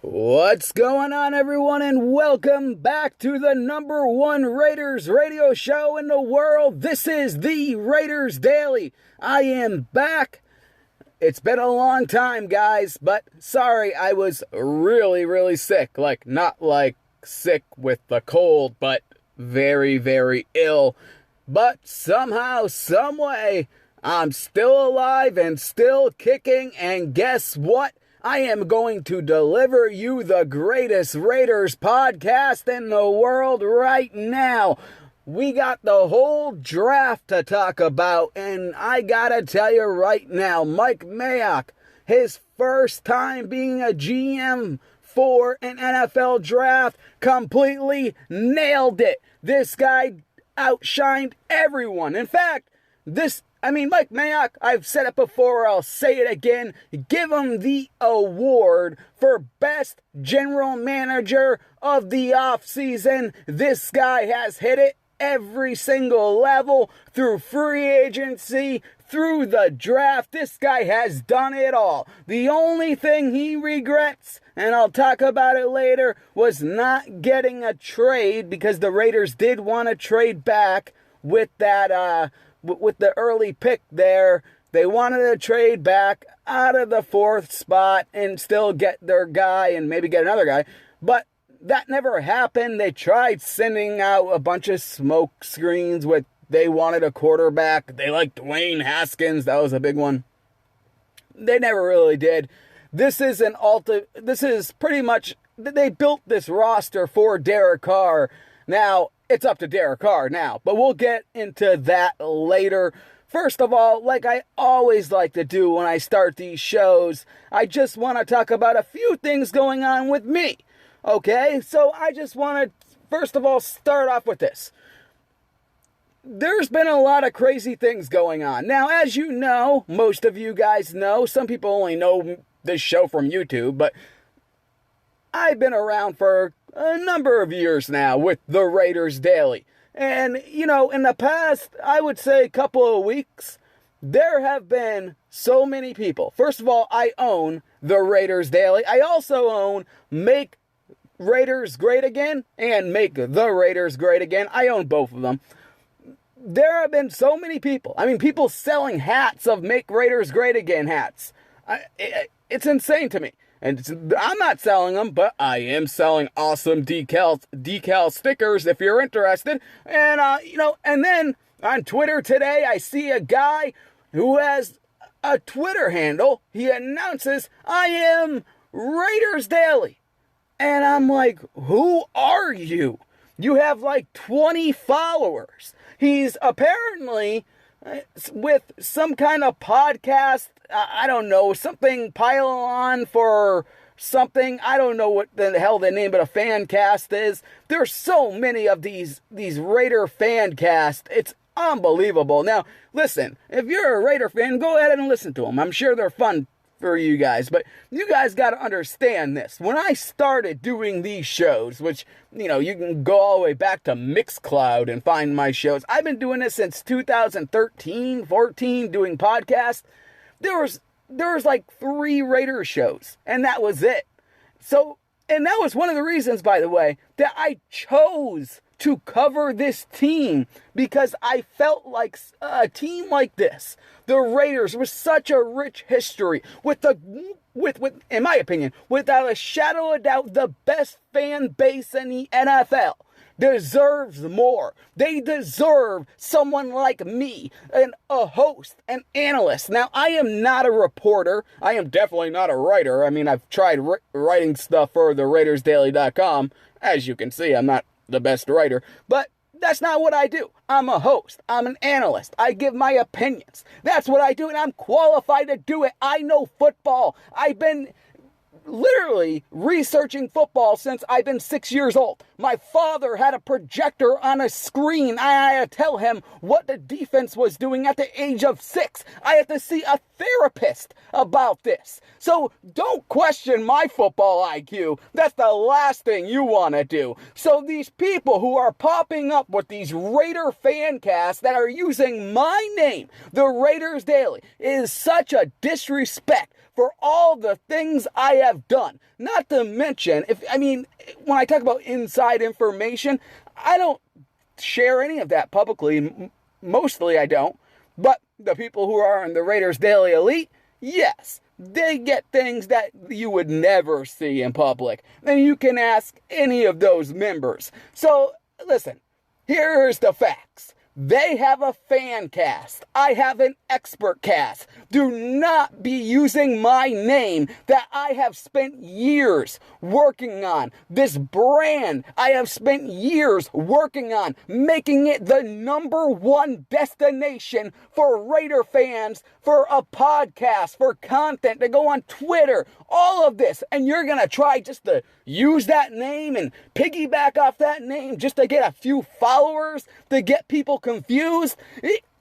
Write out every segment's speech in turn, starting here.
What's going on, everyone, and welcome back to the number one Raiders radio show in the world. This is the Raiders Daily. I am back. It's been a long time, guys, but sorry, I was really sick. Not sick with the cold, but very ill. But somehow, someway, I'm still alive and still kicking, and guess what? I am going to deliver you the greatest Raiders podcast in the world right now. We got the whole draft to talk about, and I gotta tell you right now, Mike Mayock, his first time being a GM for an NFL draft, completely nailed it. This guy outshined everyone. In fact, Mike Mayock, I've said it before, I'll say it again, give him the award for best general manager of the offseason. This guy has hit it every single level, through free agency, through the draft. This guy has done it all. The only thing he regrets, and I'll talk about it later, was not getting a trade, because the Raiders did want to trade back with that, with the early pick there. They wanted to trade back out of the fourth spot and still get their guy and maybe get another guy. But that never happened. They tried sending out a bunch of smoke screens with they wanted a quarterback. They liked Dwayne Haskins. That was a big one. They never really did. This is pretty much, they built this roster for Derek Carr. Now, it's up to Derek Carr now, but we'll get into that later. First of all, like I always like to do when I start these shows, I just want to talk about a few things going on with me. Okay, so I just want to, first of all, start off with this. There's been a lot of crazy things going on. Now, as you know, most of you guys know, some people only know this show from YouTube, but I've been around for a number of years now with the Raiders Daily. And, in the past, I would say a couple of weeks, there have been so many people. First of all, I own the Raiders Daily. I also own Make Raiders Great Again and Make the Raiders Great Again. I own both of them. There have been so many people. People selling hats of Make Raiders Great Again hats. It's insane to me. And I'm not selling them, but I am selling awesome decal stickers if you're interested. And, and then on Twitter today, I see a guy who has a Twitter handle. He announces, I am Raiders Daily. And I'm like, who are you? You have 20 followers. He's apparently with some kind of podcast, I don't know, something pylon for something. I don't know what the hell the name of a fan cast is. There's so many of these Raider fan casts. It's unbelievable. Now, listen, if you're a Raider fan, go ahead and listen to them. I'm sure they're fun for you guys, but you guys got to understand this. When I started doing these shows, which, you can go all the way back to Mixcloud and find my shows. I've been doing this since 2013, 14, doing podcasts. There was 3 Raider shows, and that was it. So, and that was one of the reasons, by the way, that I chose to cover this team, because I felt like a team like this, the Raiders, with such a rich history, with in my opinion, without a shadow of doubt, the best fan base in the NFL, deserves more. They deserve someone like me, a host, an analyst. Now, I am not a reporter. I am definitely not a writer. I've tried writing stuff for the RaidersDaily.com. As you can see, I'm not the best writer, but that's not what I do. I'm a host. I'm an analyst. I give my opinions. That's what I do, and I'm qualified to do it. I know football. I've been literally researching football since I've been 6 years old. My father had a projector on a screen. I had to tell him what the defense was doing at the age of 6. I had to see a therapist about this. So don't question my football IQ. That's the last thing you want to do. So these people who are popping up with these Raider fan casts that are using my name, the Raiders Daily, is such a disrespect for all the things I have done. Not to mention, when I talk about inside information, I don't share any of that publicly. Mostly I don't. But the people who are in the Raiders Daily Elite, yes, they get things that you would never see in public. And you can ask any of those members. So, listen, here's the facts. They have a fan cast. I have an expert cast. Do not be using my name that I have spent years working on. This brand I have spent years working on, making it the #1 destination for Raider fans, for a podcast, for content to go on Twitter, all of this. And you're going to try just to use that name and piggyback off that name just to get a few followers, to get people confused.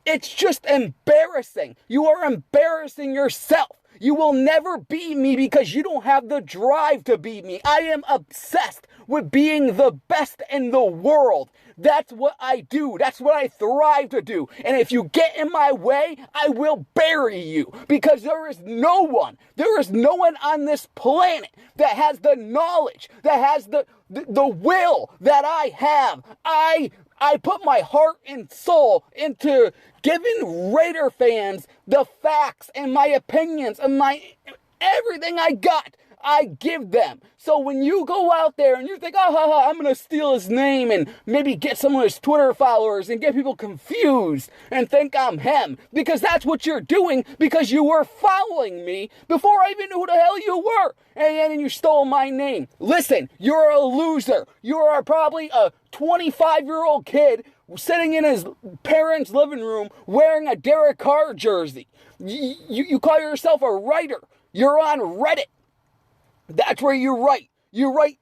It's just embarrassing. You are embarrassing yourself. You will never beat me because you don't have the drive to beat me. I am obsessed with being the best in the world. That's what I do. That's what I thrive to do. And if you get in my way, I will bury you. Because there is no one on this planet that has the knowledge, that has the will that I have. I put my heart and soul into giving Raider fans the facts and my opinions and everything I got. I give them. So when you go out there and you think, I'm going to steal his name and maybe get some of his Twitter followers and get people confused and think I'm him, because that's what you're doing, because you were following me before I even knew who the hell you were. And you stole my name. Listen, you're a loser. You are probably a 25-year-old kid sitting in his parents' living room wearing a Derek Carr jersey. You call yourself a writer. You're on Reddit. That's where you write. You write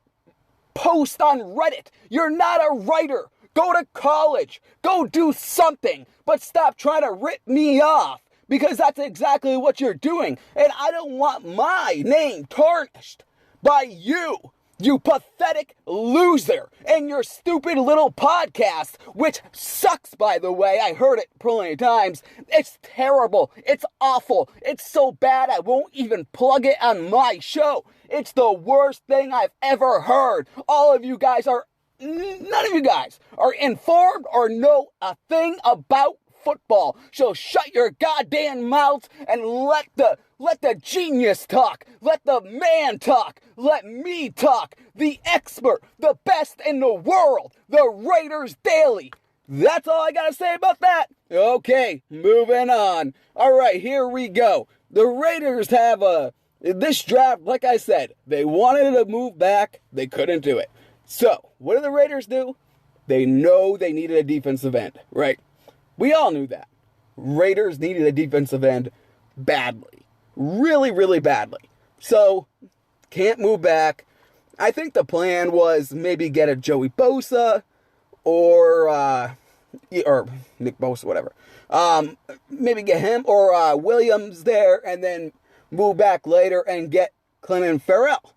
posts on Reddit. You're not a writer. Go to college. Go do something. But stop trying to rip me off, because that's exactly what you're doing. And I don't want my name tarnished by you. You pathetic loser, and your stupid little podcast, which sucks, by the way. I heard it plenty of times. It's terrible. It's awful. It's so bad I won't even plug it on my show. It's the worst thing I've ever heard. None of you guys are informed or know a thing about football. So shut your goddamn mouths and let the genius talk. Let the man talk. Let me talk. The expert, the best in the world, the Raiders Daily. That's all I gotta say about that. Okay, moving on. All right, here we go. The Raiders have this draft, like I said, they wanted to move back. They couldn't do it. So, what do the Raiders do? They know they needed a defensive end, right? We all knew that. Raiders needed a defensive end badly. Really, really badly. So, can't move back. I think the plan was maybe get a Joey Bosa or Nick Bosa, whatever. Maybe get him or Williams there and then move back later and get Clinton Farrell.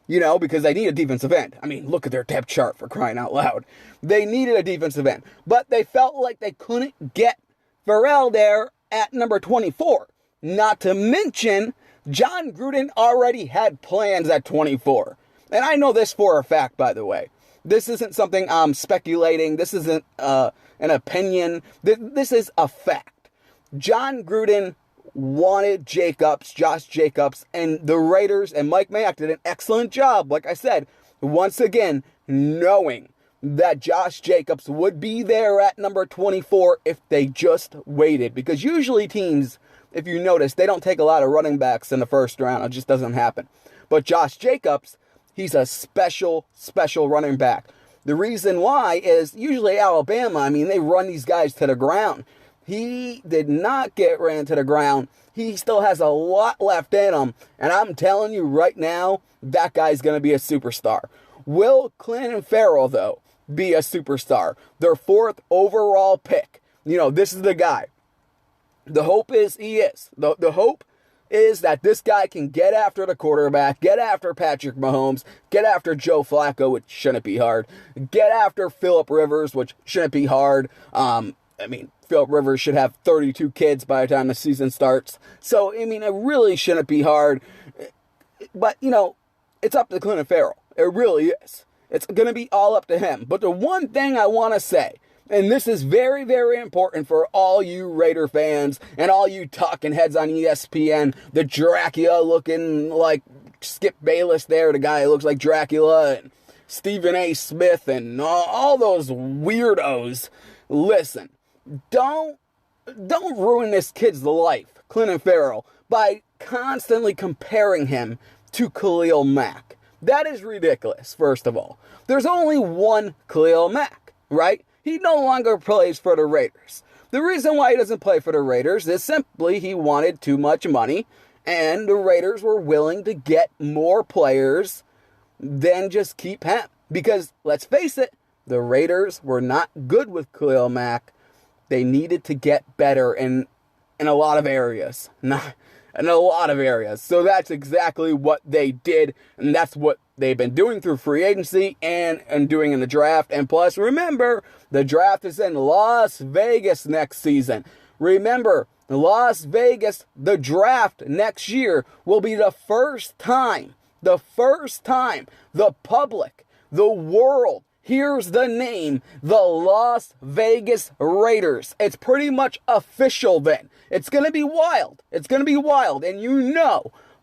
Because they need a defensive end. I mean, look at their depth chart, for crying out loud. They needed a defensive end. But they felt like they couldn't get Farrell there at number 24. Not to mention, John Gruden already had plans at 24. And I know this for a fact, by the way. This isn't something I'm speculating. This isn't an opinion. This is a fact. John Gruden wanted Josh Jacobs, and the Raiders and Mike Mayock did an excellent job, like I said, once again, knowing that Josh Jacobs would be there at number 24 if they just waited. Because usually teams, if you notice, they don't take a lot of running backs in the first round. It just doesn't happen. But Josh Jacobs, he's a special running back. The reason why is usually Alabama, they run these guys to the ground. He did not get ran to the ground. He still has a lot left in him. And I'm telling you right now, that guy's going to be a superstar. Will Clinton Farrell, though, be a superstar? Their 4th overall pick. This is the guy. The hope is he is. The hope is that this guy can get after the quarterback, get after Patrick Mahomes, get after Joe Flacco, which shouldn't be hard, get after Phillip Rivers, which shouldn't be hard. Philip Rivers should have 32 kids by the time the season starts. So, I mean, it really shouldn't be hard. But, it's up to Clinton Farrell. It really is. It's going to be all up to him. But the one thing I want to say, and this is very, very important for all you Raider fans and all you talking heads on ESPN, the Dracula looking like Skip Bayless there, the guy who looks like Dracula, and Stephen A. Smith, and all those weirdos. Listen, don't ruin this kid's life, Clinton Farrell, by constantly comparing him to Khalil Mack. That is ridiculous, first of all. There's only one Khalil Mack, right? He no longer plays for the Raiders. The reason why he doesn't play for the Raiders is simply he wanted too much money, and the Raiders were willing to get more players than just keep him. Because, let's face it, the Raiders were not good with Khalil Mack. They needed to get better in a lot of areas. In a lot of areas. So that's exactly what they did, and that's what they've been doing through free agency and doing in the draft. And plus, remember, the draft is in Las Vegas next season. Remember, Las Vegas, the draft next year will be the first time the public, the world, hears the name, the Las Vegas Raiders. It's pretty much official then. It's going to be wild. It's going to be wild. And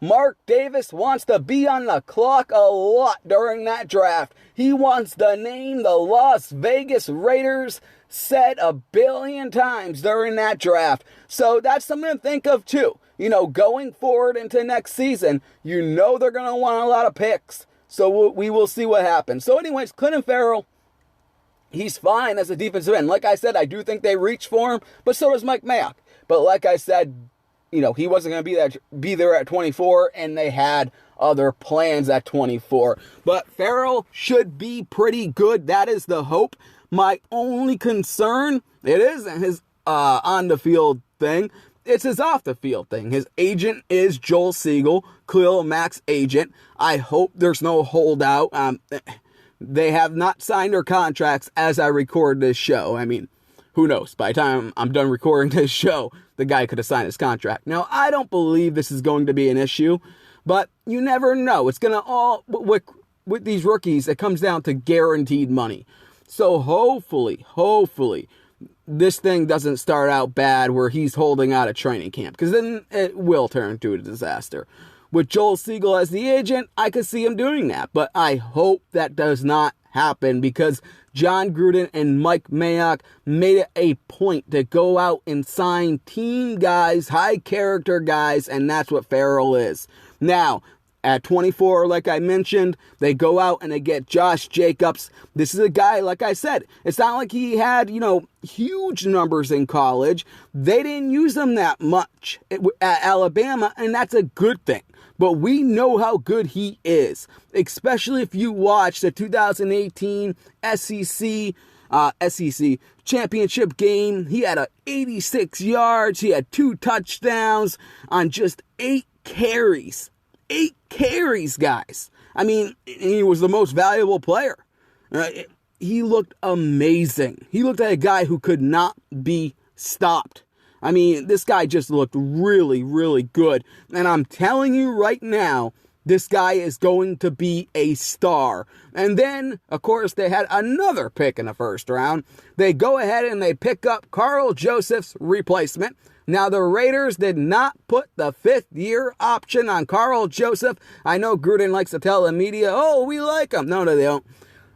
Mark Davis wants to be on the clock a lot during that draft. He wants the name the Las Vegas Raiders said 1 billion times during that draft. So that's something to think of too. Going forward into next season, they're going to want a lot of picks. So we will see what happens. So anyways, Clinton Farrell, he's fine as a defensive end. Like I said, I do think they reached for him, but so does Mike Mayock. But like I said, he wasn't going to be there at 24, and they had other plans at 24. But Farrell should be pretty good. That is the hope. My only concern, it isn't his on-the-field thing. It's his off-the-field thing. His agent is Joel Siegel, Khalil Mack's agent. I hope there's no holdout. They have not signed their contracts as I record this show. I mean, who knows? By the time I'm done recording this show, the guy could have signed his contract. Now, I don't believe this is going to be an issue, but you never know. It's going to all, with these rookies, it comes down to guaranteed money. So hopefully, this thing doesn't start out bad where he's holding out at training camp, because then it will turn into a disaster. With Joel Siegel as the agent, I could see him doing that, but I hope that does not happen, because John Gruden and Mike Mayock made it a point to go out and sign team guys, high character guys, and that's what Farrell is. Now, at 24, like I mentioned, they go out and they get Josh Jacobs. This is a guy, like I said, it's not like he had, huge numbers in college. They didn't use him that much at Alabama, and that's a good thing. But we know how good he is, especially if you watch the 2018 SEC championship game. He had 86 yards. He had 2 touchdowns on just 8 carries. 8 carries, guys. I mean, he was the most valuable player. He looked amazing. He looked like a guy who could not be stopped. I mean, this guy just looked really, really good. And I'm telling you right now, this guy is going to be a star. And then, of course, they had another pick in the first round. They go ahead and they pick up Carl Joseph's replacement. Now, the Raiders did not put the 5th-year option on Carl Joseph. I know Gruden likes to tell the media, oh, we like him. No, they don't.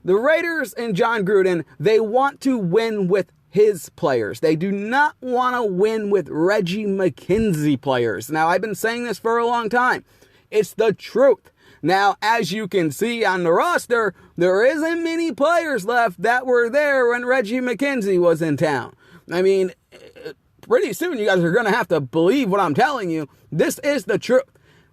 The Raiders and John Gruden, they want to win with his players. They do not want to win with Reggie McKenzie players. Now, I've been saying this for a long time. It's the truth. Now, as you can see on the roster, there isn't many players left that were there when Reggie McKenzie was in town. I mean, pretty soon you guys are going to have to believe what I'm telling you. This is the truth.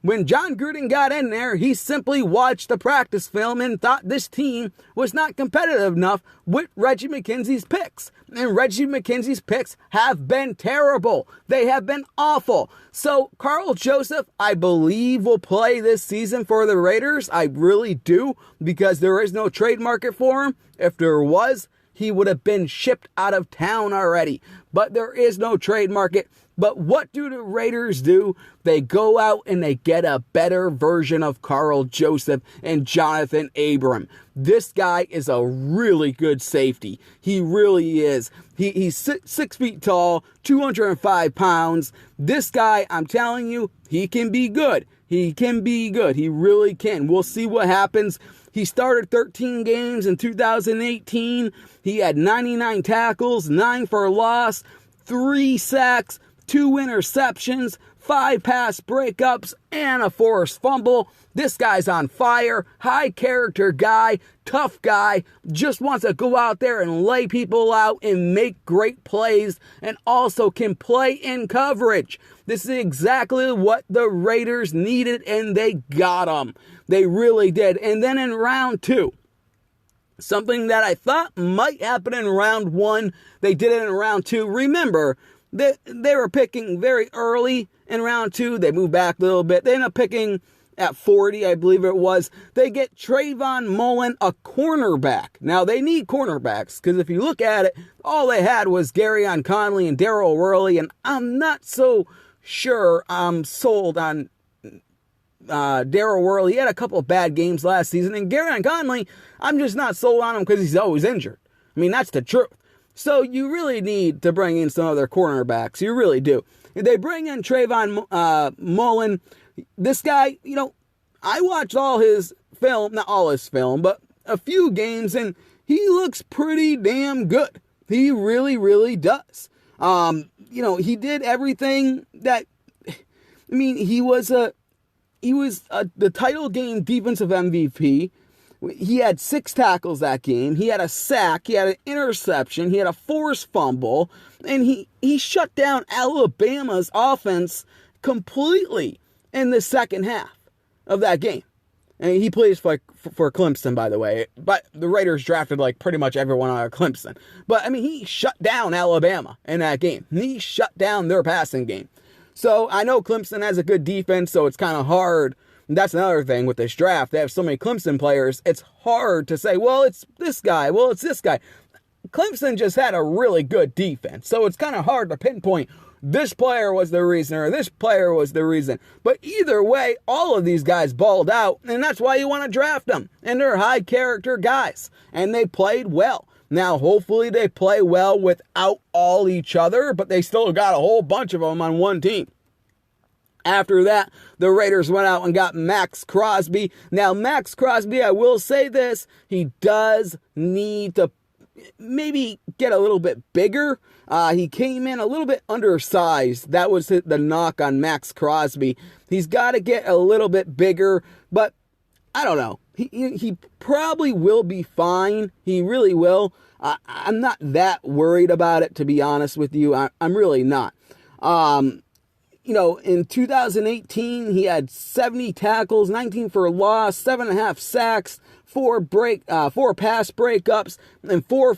When John Gruden got in there, he simply watched the practice film and thought this team was not competitive enough with Reggie McKenzie's picks. And Reggie McKenzie's picks have been terrible. They have been awful. So Carl Joseph, I believe, will play this season for the Raiders. I really do, because there is no trade market for him. If there was, he would have been shipped out of town already. but there is no trade market. But what do the Raiders do? They go out and they get a better version of Carl Joseph and Jonathan Abram. This guy is a really good safety. He really is. He's 6 feet tall, 205 pounds. This guy, I'm telling you, he can be good. He can be good. He really can. We'll see what happens. He started 13 games in 2018. He had 99 tackles, 9 for loss, 3 sacks, 2 interceptions, 5 pass breakups, and a forced fumble. This guy's on fire. High character guy, tough guy, just wants to go out there and lay people out and make great plays, and also can play in coverage. This is exactly what the Raiders needed, and they got him. They really did. And then in round 2, something that I thought might happen in round 1, they did it in round 2. Remember, they were picking very early in round 2. They moved back a little bit. They ended up picking at 40, I believe it was. They get Trayvon Mullen, a cornerback. Now, they need cornerbacks, because if you look at it, all they had was Garyon Conley and Daryl Worley, and I'm not so sure I'm sold on Daryl Worley. He had a couple of bad games last season, and Garyon Conley, I'm just not sold on him because he's always injured. I mean, that's the truth. So you really need to bring in some other cornerbacks. You really do. They bring in Trayvon Mullen. This guy, I watched all his film, not all his film, but a few games, and he looks pretty damn good. He really, really does. He did everything that, he was the title game defensive MVP. He had 6 tackles that game. He had a sack. He had an interception. He had a forced fumble. And he shut down Alabama's offense completely in the second half of that game. And he plays for Clemson, by the way. But the Raiders drafted pretty much everyone out of Clemson. But, he shut down Alabama in that game. He shut down their passing game. So I know Clemson has a good defense, so it's kind of hard. And that's another thing with this draft. They have so many Clemson players. It's hard to say, well, it's this guy. Well, it's this guy. Clemson just had a really good defense. So it's kind of hard to pinpoint this player was the reason or this player was the reason. But either way, all of these guys balled out. And that's why you want to draft them. And they're high character guys. And they played well. Now, hopefully they play well without all each other. But they still got a whole bunch of them on one team. After that, the Raiders went out and got Max Crosby. Now, Max Crosby, I will say this, he does need to maybe get a little bit bigger. He came in a little bit undersized. That was the knock on Max Crosby. He's got to get a little bit bigger, but I don't know. He probably will be fine. He really will. I'm not that worried about it, to be honest with you. I'm really not. In 2018, he had 70 tackles, 19 for loss, 7.5 sacks, 4 pass breakups, and 4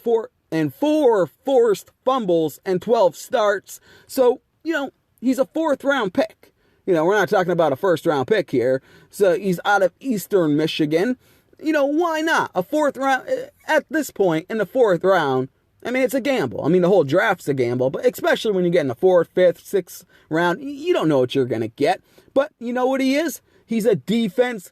forced fumbles, and 12 starts. So, he's a 4th round pick. We're not talking about a 1st round pick here. So he's out of Eastern Michigan. Why not? A 4th round, at this point in the 4th round, it's a gamble. The whole draft's a gamble, but especially when you get in the 4th, 5th, 6th round, you don't know what you're going to get. But you know what he is? He's a defensive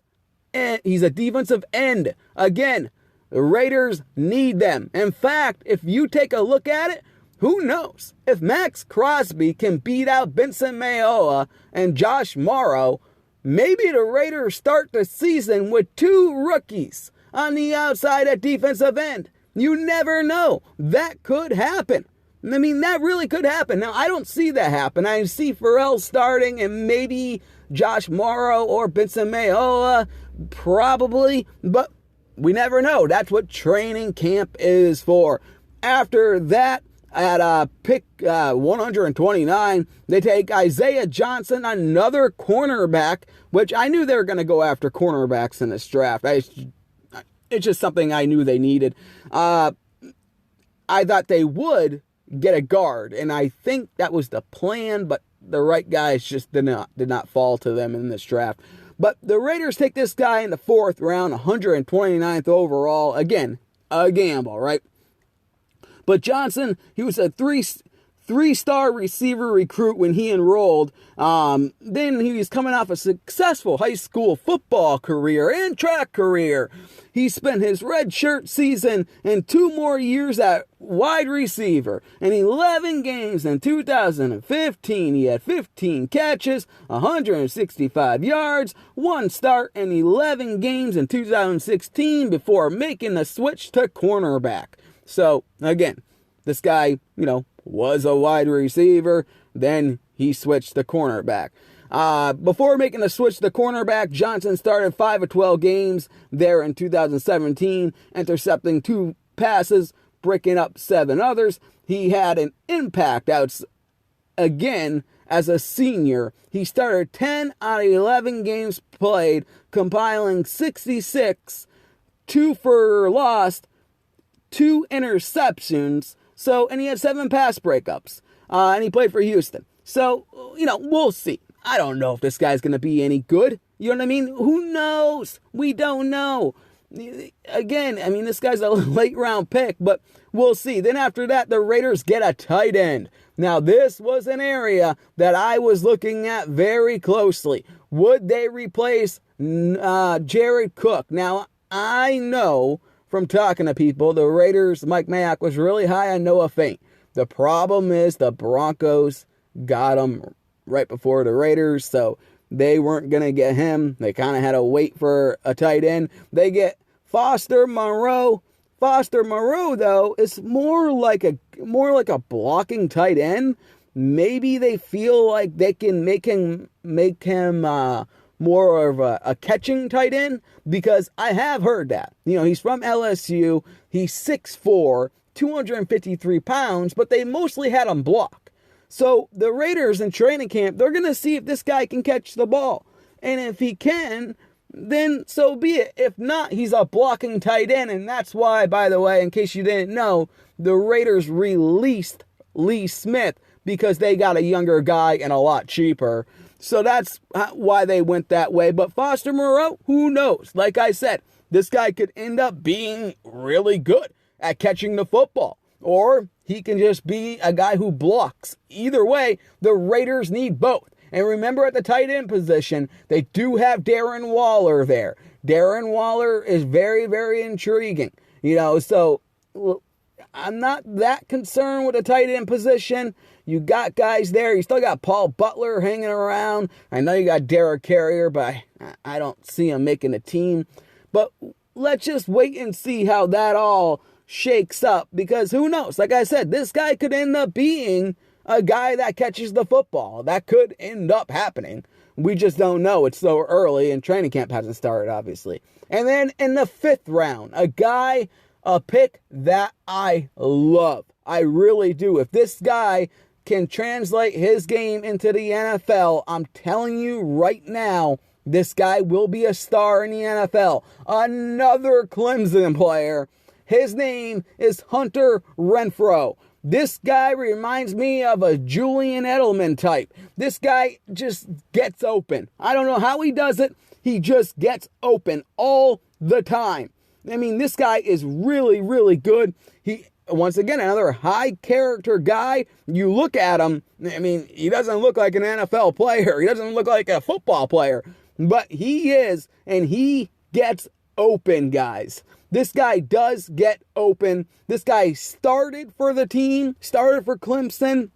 end. Again, the Raiders need them. In fact, if you take a look at it, who knows? If Max Crosby can beat out Vincent Mayock and Josh Morrow, maybe the Raiders start the season with 2 rookies on the outside at defensive end. You never know. That could happen. That really could happen. Now, I don't see that happen. I see Farrell starting and maybe Josh Morrow or Vincent Mayock, probably. But we never know. That's what training camp is for. After that, at pick 129, they take Isaiah Johnson, another cornerback, which I knew they were going to go after cornerbacks in this draft. It's just something I knew they needed. I thought they would get a guard, and I think that was the plan, but the right guys just did not fall to them in this draft. But the Raiders take this guy in the 4th round, 129th overall. Again, a gamble, right? But Johnson, he was a 3-star receiver recruit when he enrolled. Then he was coming off a successful high school football career and track career. He spent his redshirt season and 2 more years at wide receiver. In 11 games in 2015, he had 15 catches, 165 yards, 1 start, and 11 games in 2016 before making the switch to cornerback. So, again, this guy, was a wide receiver. Then he switched to cornerback. Before making the switch to cornerback, Johnson started 5 of 12 games there in 2017, intercepting 2 passes, breaking up 7 others. He had an impact again as a senior. He started 10 out of 11 games played, compiling 66, 2 for lost, 2 interceptions. And he had 7 pass breakups. And he played for Houston. So, we'll see. I don't know if this guy's going to be any good. You know what I mean? Who knows? We don't know. Again, this guy's a late round pick, but we'll see. Then after that, the Raiders get a tight end. Now, this was an area that I was looking at very closely. Would they replace Jared Cook? Now, I know from talking to people, the Raiders, Mike Mayock was really high on Noah Fant. The problem is the Broncos got him right before the Raiders, so they weren't going to get him. They kind of had to wait for a tight end. They get Foster Moreau. Foster Moreau, though, is more like a blocking tight end. Maybe they feel like they can make him more of a catching tight end, because I have heard that. He's from LSU. He's 6'4", 253 pounds, but they mostly had him block. So the Raiders in training camp, they're going to see if this guy can catch the ball. And if he can, then so be it. If not, he's a blocking tight end. And that's why, by the way, in case you didn't know, the Raiders released Lee Smith, because they got a younger guy and a lot cheaper. So that's why they went that way. But Foster Moreau, who knows? Like I said, this guy could end up being really good at catching the football. Or he can just be a guy who blocks. Either way, the Raiders need both. And remember, at the tight end position, they do have Darren Waller there. Darren Waller is very, very intriguing. So I'm not that concerned with the tight end position. You got guys there. You still got Paul Butler hanging around. I know you got Derek Carrier, but I don't see him making the team. But let's just wait and see how that all shakes up, because who knows? Like I said, this guy could end up being a guy that catches the football. That could end up happening. We just don't know. It's so early, and training camp hasn't started, obviously. And then in the 5th round, a pick that I love. I really do. If this guy can translate his game into the NFL, I'm telling you right now, this guy will be a star in the NFL. Another Clemson player. His name is Hunter Renfrow. This guy reminds me of a Julian Edelman type. This guy just gets open. I don't know how he does it. He just gets open all the time. This guy is really, really good. Once again, another high character guy. You look at him, he doesn't look like an NFL player. He doesn't look like a football player. But he is, and he gets open, guys. This guy does get open. This guy started for the team, started for Clemson.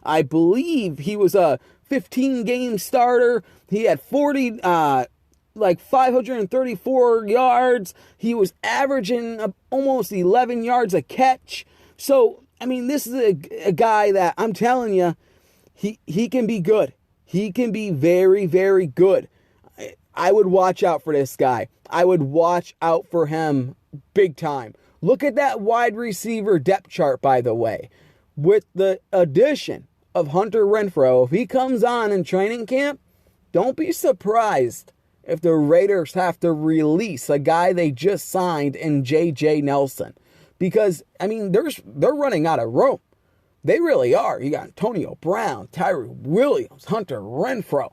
I believe he was a 15-game starter. He had 534 yards. He was averaging almost 11 yards a catch. So, this is a guy that I'm telling you, he can be good. He can be very, very good. I would watch out for this guy. I would watch out for him big time. Look at that wide receiver depth chart, by the way. With the addition of Hunter Renfrow, if he comes on in training camp, don't be surprised if the Raiders have to release a guy they just signed in J.J. Nelson. Because, they're running out of room. They really are. You got Antonio Brown, Tyree Williams, Hunter Renfrow.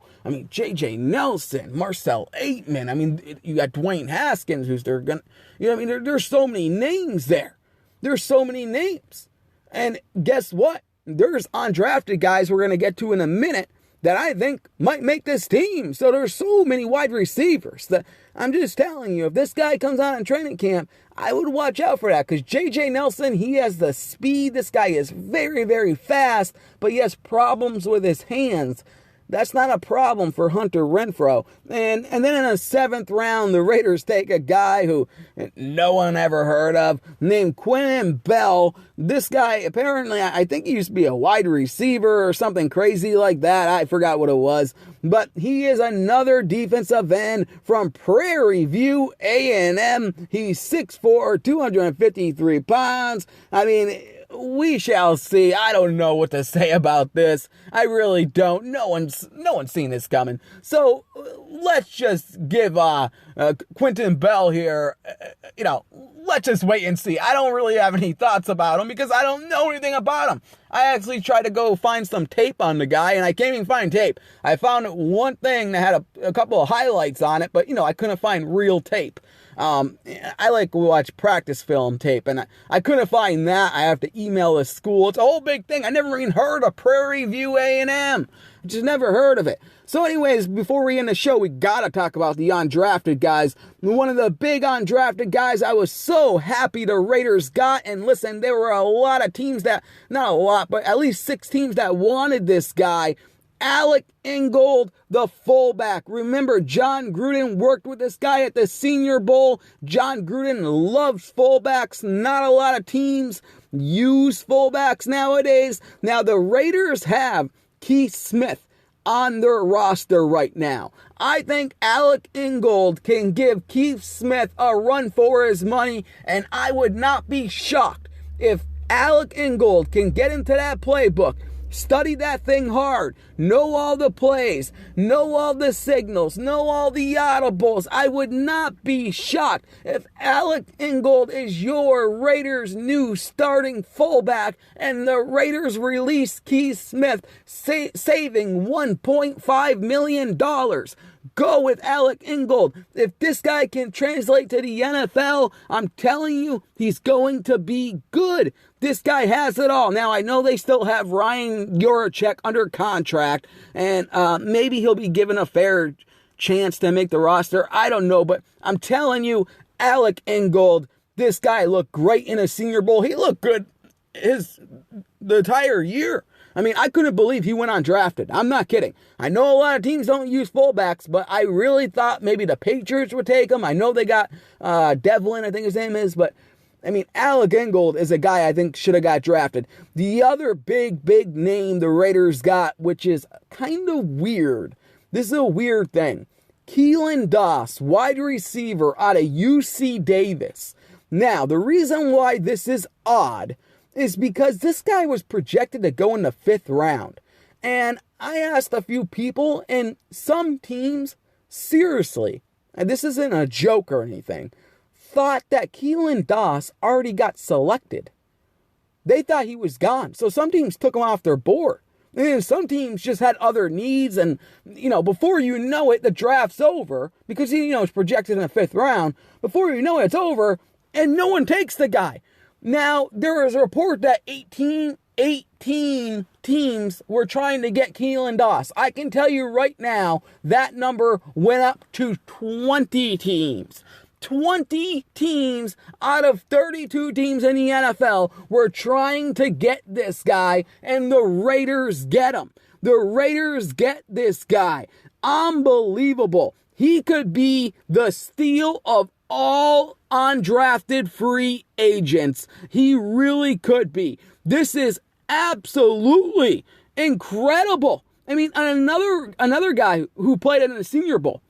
J.J. Nelson, Marcel Aitman. You got Dwayne Haskins, who's they're going to, there's so many names there. There's so many names. And guess what? There's undrafted guys we're going to get to in a minute that I think might make this team. So there's so many wide receivers that I'm just telling you, if this guy comes out in training camp, I would watch out for that, because J.J. Nelson, he has the speed. This guy is very, very fast, but he has problems with his hands. That's not a problem for Hunter Renfrow. And then in the 7th round, the Raiders take a guy who no one ever heard of, named Quentin Bell. This guy, apparently, I think he used to be a wide receiver or something crazy like that. I forgot what it was. But he is another defensive end from Prairie View A&M. He's 6'4", 253 pounds. I mean, we shall see. I don't know what to say about this. I really don't. No one's seen this coming. So let's just give Quentin Bell here, let's just wait and see. I don't really have any thoughts about him because I don't know anything about him. I actually tried to go find some tape on the guy, and I can't even find tape. I found one thing that had a couple of highlights on it, but, I couldn't find real tape. I like to watch practice film tape, and I couldn't find that. I have to email the school. It's a whole big thing. I never even heard of Prairie View A&M. I just never heard of it. So anyways, before we end the show, we gotta talk about the undrafted guys. One of the big undrafted guys I was so happy the Raiders got, and listen, there were a lot of teams that, not a lot, but at least 6 teams that wanted this guy. Alec Ingold, the fullback. Remember, John Gruden worked with this guy at the Senior Bowl. John Gruden loves fullbacks. Not a lot of teams use fullbacks nowadays. Now, the Raiders have Keith Smith on their roster right now. I think Alec Ingold can give Keith Smith a run for his money, and I would not be shocked if Alec Ingold can get into that playbook, study that thing hard, know all the plays, know all the signals, know all the audibles. I would not be shocked if Alec Ingold is your Raiders' new starting fullback and the Raiders release Keith Smith, saving $1.5 million. Go with Alec Ingold. If this guy can translate to the NFL, I'm telling you, he's going to be good. This guy has it all. Now, I know they still have Ryan Juracek under contract, and maybe he'll be given a fair chance to make the roster. I don't know, but I'm telling you, Alec Ingold, this guy looked great in a Senior Bowl. He looked good the entire year. I mean, I couldn't believe he went undrafted. I'm not kidding. I know a lot of teams don't use fullbacks, but I really thought maybe the Patriots would take him. I know they got Devlin, I think his name is, but I mean, Alec Ingold is a guy I think should have got drafted. The other big name the Raiders got, which is kind of weird. This is a weird thing. Keelan Doss, wide receiver out of UC Davis. Now, the reason why this is odd is because this guy was projected to go in the 5th round. And I asked a few people, and some teams, seriously, and this isn't a joke or anything, thought that Keelan Doss already got selected. They thought he was gone. So some teams took him off their board. And some teams just had other needs, and, before you know it, the draft's over, because he, is projected in the 5th round. Before you know it, it's over, and no one takes the guy. Now, there is a report that 18 teams were trying to get Keelan Doss. I can tell you right now, that number went up to 20 teams. 20 teams out of 32 teams in the NFL were trying to get this guy, and the Raiders get him. The Raiders get this guy. Unbelievable. He could be the steal of all undrafted free agents. He really could be. This is absolutely incredible. I mean, another guy who played in the Senior Bowl.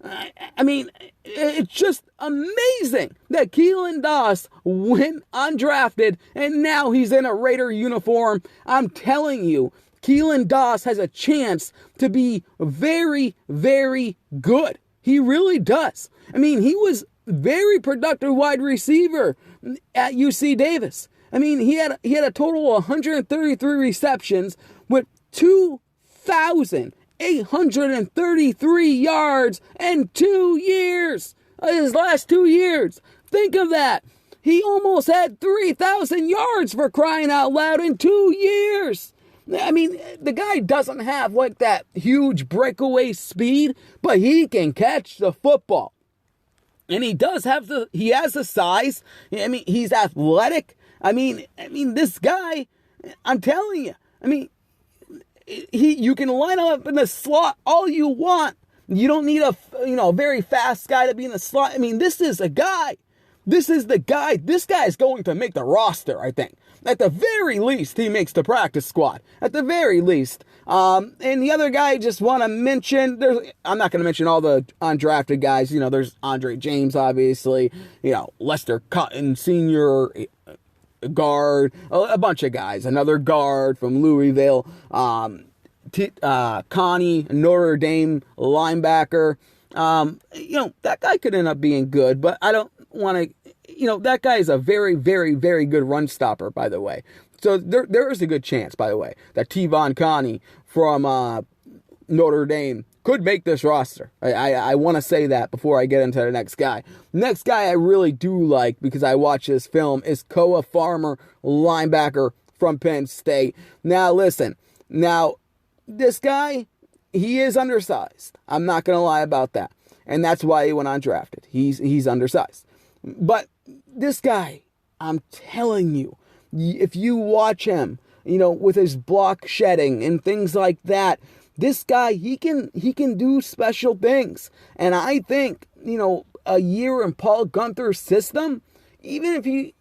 I mean, it's just amazing that Keelan Doss went undrafted and now he's in a Raider uniform. I'm telling you, Keelan Doss has a chance to be very, very good. He really does. I mean, he was very productive wide receiver at UC Davis. I mean, he had a total of 133 receptions with 2,833 yards in 2 years. His last 2 years. Think of that. He almost had 3,000 yards for crying out loud in 2 years. I mean, the guy doesn't have like that huge breakaway speed, but he can catch the football. And he has the size. I mean, he's athletic. I mean, this guy, I'm telling you, I mean, you can line him up in the slot all you want. You don't need a very fast guy to be in the slot. I mean, this is a guy. This is the guy. This guy is going to make the roster, I think. At the very least, he makes the practice squad. At the very least. And the other guy I just want to mention, I'm not going to mention all the undrafted guys. There's Andre James, obviously. Lester Cotton Sr., guard. A bunch of guys. Another guard from Louisville. Connie, Notre Dame linebacker. That guy could end up being good, but I don't want to, that guy is a very, very, very good run stopper, by the way. So there is a good chance, by the way, that Tevon Connie from Notre Dame could make this roster. I want to say that before I get into the next guy. Next guy I really do like, because I watch this film, is Koa Farmer, linebacker from Penn State. Now, listen. This guy, he is undersized. I'm not going to lie about that. And that's why he went undrafted. He's undersized. But this guy, I'm telling you, if you watch him, with his block shedding and things like that, this guy, he can do special things. And I think, a year in Paul Guenther's system, even if he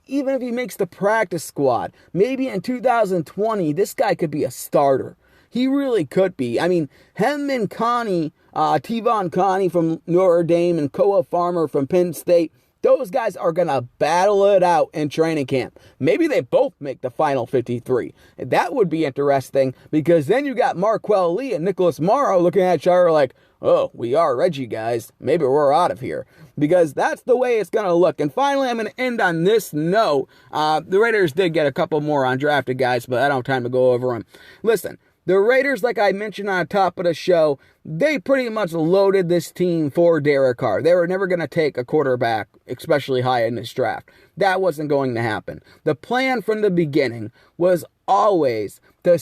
makes the practice squad, maybe in 2020, this guy could be a starter. He really could be. I mean, him and Connie, Tevon Connie from Notre Dame and Koa Farmer from Penn State, those guys are going to battle it out in training camp. Maybe they both make the final 53. That would be interesting, because then you got Marquel Lee and Nicholas Morrow looking at each other like, oh, we are Reggie guys. Maybe we're out of here. Because that's the way it's going to look. And finally, I'm going to end on this note. The Raiders did get a couple more undrafted guys, but I don't have time to go over them. Listen. The Raiders, like I mentioned on the top of the show, they pretty much loaded this team for Derek Carr. They were never going to take a quarterback, especially high in this draft. That wasn't going to happen. The plan from the beginning was always to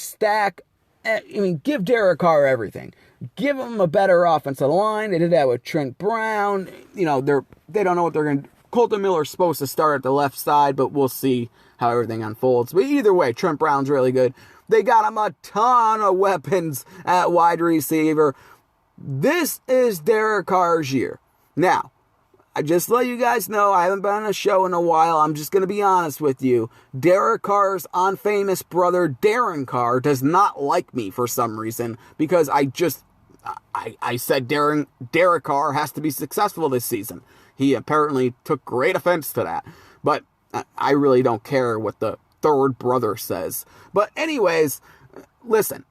give Derek Carr everything. Give him a better offensive line. They did that with Trent Brown. They don't know what they're going to do. Colton Miller's supposed to start at the left side, but we'll see how everything unfolds. But either way, Trent Brown's really good. They got him a ton of weapons at wide receiver. This is Derek Carr's year. Now, I just let you guys know, I haven't been on a show in a while. I'm just going to be honest with you. Derek Carr's unfamous brother, Darren Carr, does not like me for some reason, because I said Derek Carr has to be successful this season. He apparently took great offense to that. But I really don't care what the third brother says. But anyways, listen,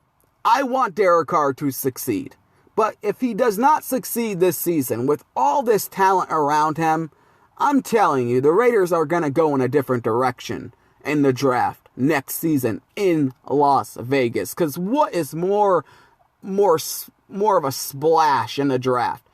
I want Derek Carr to succeed. But if he does not succeed this season with all this talent around him, I'm telling you, the Raiders are going to go in a different direction in the draft next season in Las Vegas. Because what is more of a splash in the draft?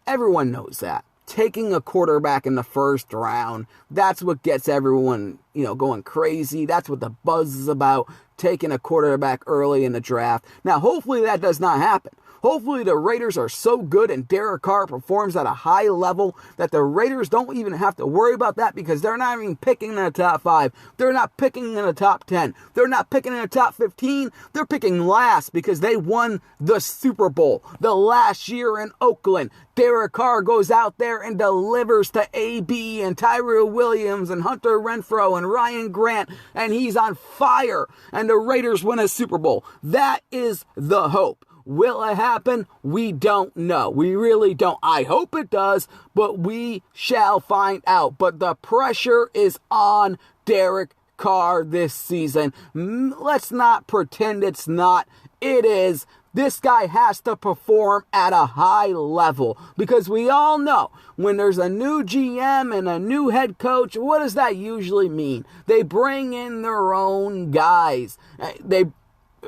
Everyone knows that. Taking a quarterback in the first round, that's what gets everyone, going crazy. That's what the buzz is about, taking a quarterback early in the draft. Now, hopefully that does not happen. Hopefully the Raiders are so good and Derek Carr performs at a high level that the Raiders don't even have to worry about that, because they're not even picking in the top 5. They're not picking in the top 10. They're not picking in the top 15. They're picking last because they won the Super Bowl the last year in Oakland. Derek Carr goes out there and delivers to AB and Tyrell Williams and Hunter Renfrow and Ryan Grant, and he's on fire, and the Raiders win a Super Bowl. That is the hope. Will it happen? We don't know. We really don't. I hope it does, but we shall find out. But the pressure is on Derek Carr this season. Let's not pretend it's not. It is. This guy has to perform at a high level, because we all know when there's a new GM and a new head coach, what does that usually mean? They bring in their own guys.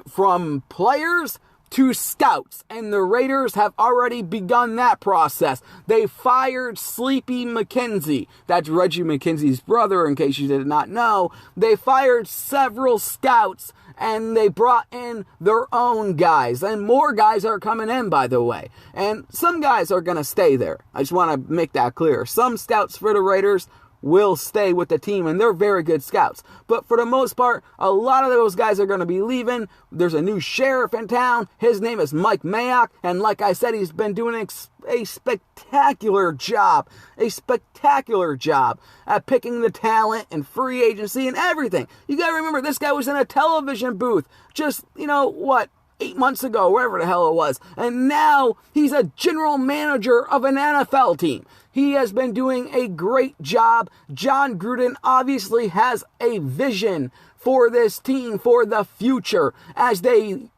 From players to scouts, and the Raiders have already begun that process. They fired Sleepy McKenzie. That's Reggie McKenzie's brother, in case you did not know. They fired several scouts, and they brought in their own guys. And more guys are coming in, by the way. And some guys are going to stay there. I just want to make that clear. Some scouts for the Raiders will stay with the team, and they're very good scouts. But for the most part, a lot of those guys are going to be leaving. There's a new sheriff in town. His name is Mike Mayock, and like I said, he's been doing a spectacular job at picking the talent and free agency and everything. You got to remember, this guy was in a television booth just, 8 months ago, wherever the hell it was. And now he's a general manager of an NFL team. He has been doing a great job. John Gruden obviously has a vision for this team for the future as they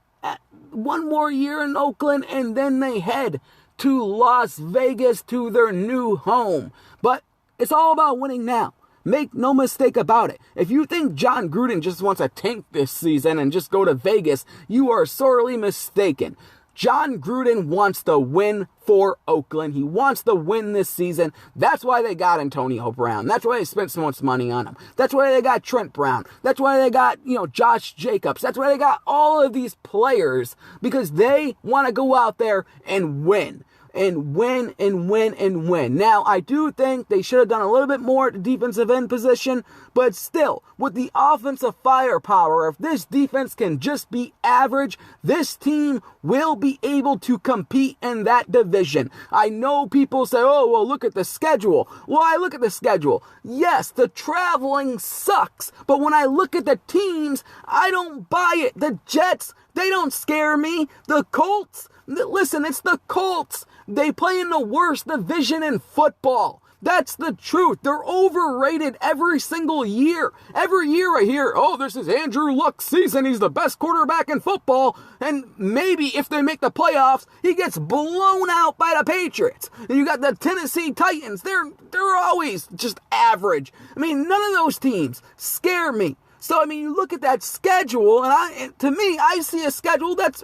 one more year in Oakland and then they head to Las Vegas to their new home. But it's all about winning now. Make no mistake about it. If you think John Gruden just wants to tank this season and just go to Vegas, you are sorely mistaken. John Gruden wants to win for Oakland. He wants to win this season. That's why they got Antonio Brown. That's why they spent so much money on him. That's why they got Trent Brown. That's why they got, Josh Jacobs. That's why they got all of these players, because they want to go out there and win. And win and win and win. Now, I do think they should have done a little bit more at the defensive end position, but still, with the offensive firepower, if this defense can just be average, this team will be able to compete in that division. I know people say, oh, well, look at the schedule. Well, I look at the schedule. Yes, the traveling sucks, but when I look at the teams, I don't buy it. The Jets, they don't scare me. The Colts, listen, it's the Colts. They play in the worst division in football. That's the truth. They're overrated every single year. Every year I hear, oh, this is Andrew Luck's season. He's the best quarterback in football. And maybe if they make the playoffs, he gets blown out by the Patriots. And you got the Tennessee Titans. They're always just average. I mean, none of those teams scare me. So, I mean, you look at that schedule, and to me, I see a schedule that's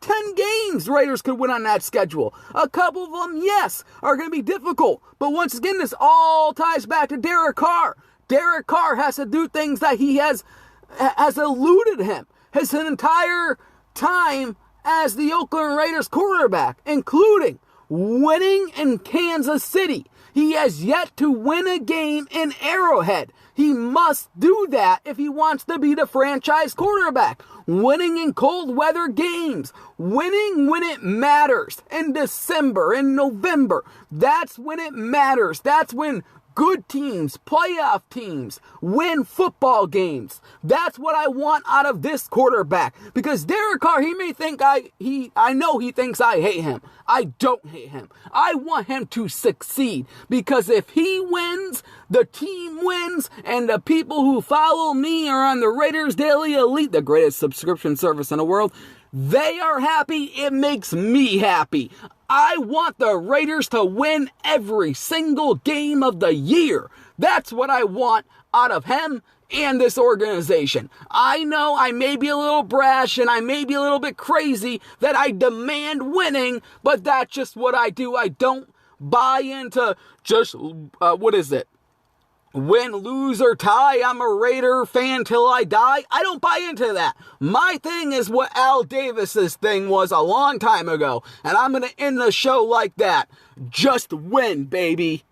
10 games Raiders could win on that schedule. A couple of them, yes, are going to be difficult. But once again, this all ties back to Derek Carr. Derek Carr has to do things that he has eluded him his entire time as the Oakland Raiders quarterback, including winning in Kansas City. He has yet to win a game in Arrowhead. He must do that if he wants to be the franchise quarterback. Winning in cold weather games. Winning when it matters. In December, in November. That's when it matters. That's when good teams, playoff teams, win football games. That's what I want out of this quarterback. Because Derek Carr, he may think I know he thinks I hate him. I don't hate him. I want him to succeed. Because if he wins, the team wins, and the people who follow me are on the Raiders Daily Elite, the greatest subscription service in the world. They are happy. It makes me happy. I want the Raiders to win every single game of the year. That's what I want out of him and this organization. I know I may be a little brash and I may be a little bit crazy that I demand winning, but that's just what I do. I don't buy into just, win, lose, or tie, I'm a Raider fan till I die. I don't buy into that. My thing is what Al Davis's thing was a long time ago, and I'm going to end the show like that. Just win, baby.